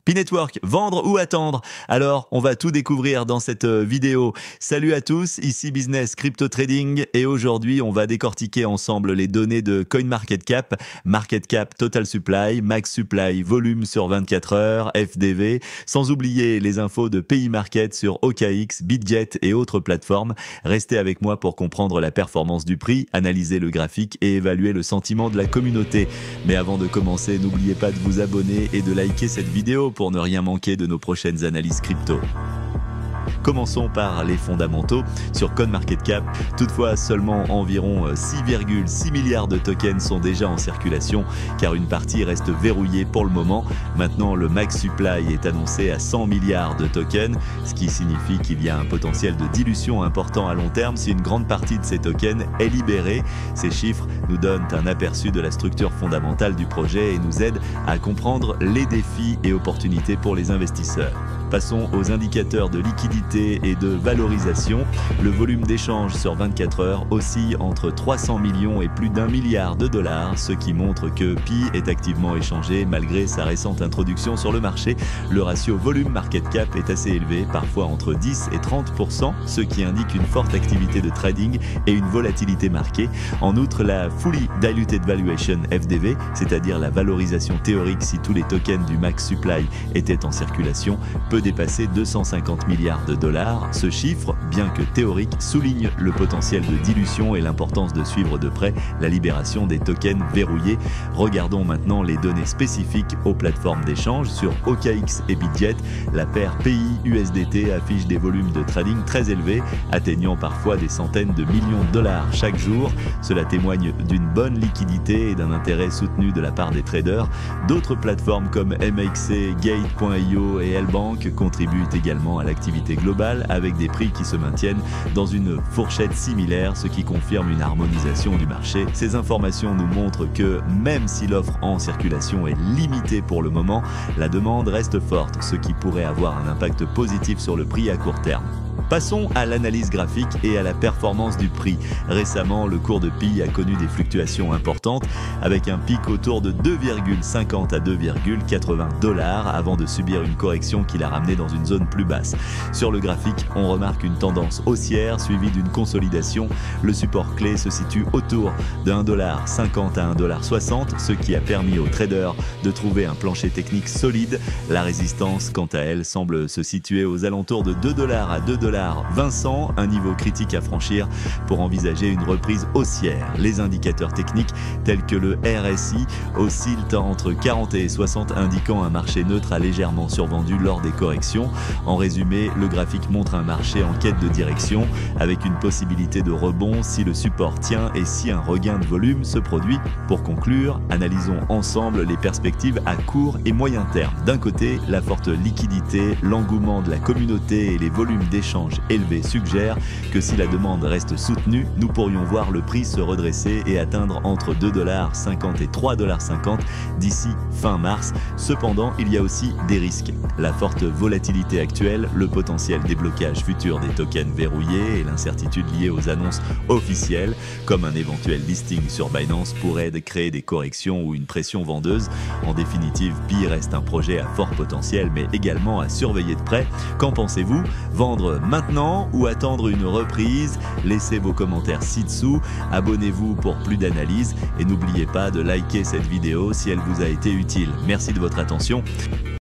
P-Network, vendre ou attendre? Alors, on va tout découvrir dans cette vidéo. Salut à tous, ici Business Crypto Trading et aujourd'hui, on va décortiquer ensemble les données de CoinMarketCap, Market Cap, Total Supply, Max Supply, volume sur 24 heures, FDV, sans oublier les infos de PI Market sur OKX, Bitget et autres plateformes. Restez avec moi pour comprendre la performance du prix, analyser le graphique et évaluer le sentiment de la communauté. Mais avant de commencer, n'oubliez pas de vous abonner et de liker cette vidéo pour ne rien manquer de nos prochaines analyses crypto. Commençons par les fondamentaux sur CoinMarketCap. Toutefois, seulement environ 6,6 milliards de tokens sont déjà en circulation car une partie reste verrouillée pour le moment. Maintenant, le max supply est annoncé à 100 milliards de tokens, ce qui signifie qu'il y a un potentiel de dilution important à long terme si une grande partie de ces tokens est libérée. Ces chiffres nous donnent un aperçu de la structure fondamentale du projet et nous aident à comprendre les défis et opportunités pour les investisseurs. Passons aux indicateurs de liquidité et de valorisation. Le volume d'échange sur 24 heures oscille entre 300 millions et plus d'1 milliard de dollars, ce qui montre que Pi est activement échangé malgré sa récente introduction sur le marché. Le ratio volume market cap est assez élevé, parfois entre 10 et 30%, ce qui indique une forte activité de trading et une volatilité marquée. En outre, la Fully Diluted Valuation FDV, c'est-à-dire la valorisation théorique si tous les tokens du max supply étaient en circulation, peut dépasser 250 milliards de dollars. Ce chiffre, bien que théorique, souligne le potentiel de dilution et l'importance de suivre de près la libération des tokens verrouillés. Regardons maintenant les données spécifiques aux plateformes d'échange. Sur OKX et Bitget, la paire PI-USDT affiche des volumes de trading très élevés, atteignant parfois des centaines de millions de dollars chaque jour. Cela témoigne d'une bonne liquidité et d'un intérêt soutenu de la part des traders. D'autres plateformes comme MXC, Gate.io et Lbank contribuent également à l'activité globale avec des prix qui se maintiennent dans une fourchette similaire, ce qui confirme une harmonisation du marché. Ces informations nous montrent que même si l'offre en circulation est limitée pour le moment, la demande reste forte, ce qui pourrait avoir un impact positif sur le prix à court terme. Passons à l'analyse graphique et à la performance du prix. Récemment, le cours de Pi a connu des fluctuations importantes avec un pic autour de 2,50 à 2,80 dollars avant de subir une correction qui l'a ramené dans une zone plus basse. Sur le graphique, on remarque une tendance haussière suivie d'une consolidation. Le support clé se situe autour de 1,50 à 1,60 $, ce qui a permis aux traders de trouver un plancher technique solide. La résistance, quant à elle, semble se situer aux alentours de 2 dollars à 2,20 $, un niveau critique à franchir pour envisager une reprise haussière. Les indicateurs techniques tels que le RSI oscillent entre 40 et 60, indiquant un marché neutre à légèrement survendu lors des corrections. En résumé, le graphique montre un marché en quête de direction avec une possibilité de rebond si le support tient et si un regain de volume se produit. Pour conclure, analysons ensemble les perspectives à court et moyen terme. D'un côté, la forte liquidité, l'engouement de la communauté et les volumes d'échange élevés suggèrent que si la demande reste soutenue, nous pourrions voir le prix se redresser et atteindre entre 2,50 $ et 3,50 $ d'ici fin mars. Cependant, il y a aussi des risques. La forte volatilité actuelle, le potentiel déblocage futur des tokens verrouillés et l'incertitude liée aux annonces officielles, comme un éventuel listing sur Binance, pourraient créer des corrections ou une pression vendeuse. En définitive, Pi reste un projet à fort potentiel, mais également à surveiller de près. Qu'en pensez-vous? Vendre maintenant ou attendre une reprise? Laissez vos commentaires ci-dessous, abonnez-vous pour plus d'analyses et n'oubliez pas de liker cette vidéo si elle vous a été utile. Merci de votre attention.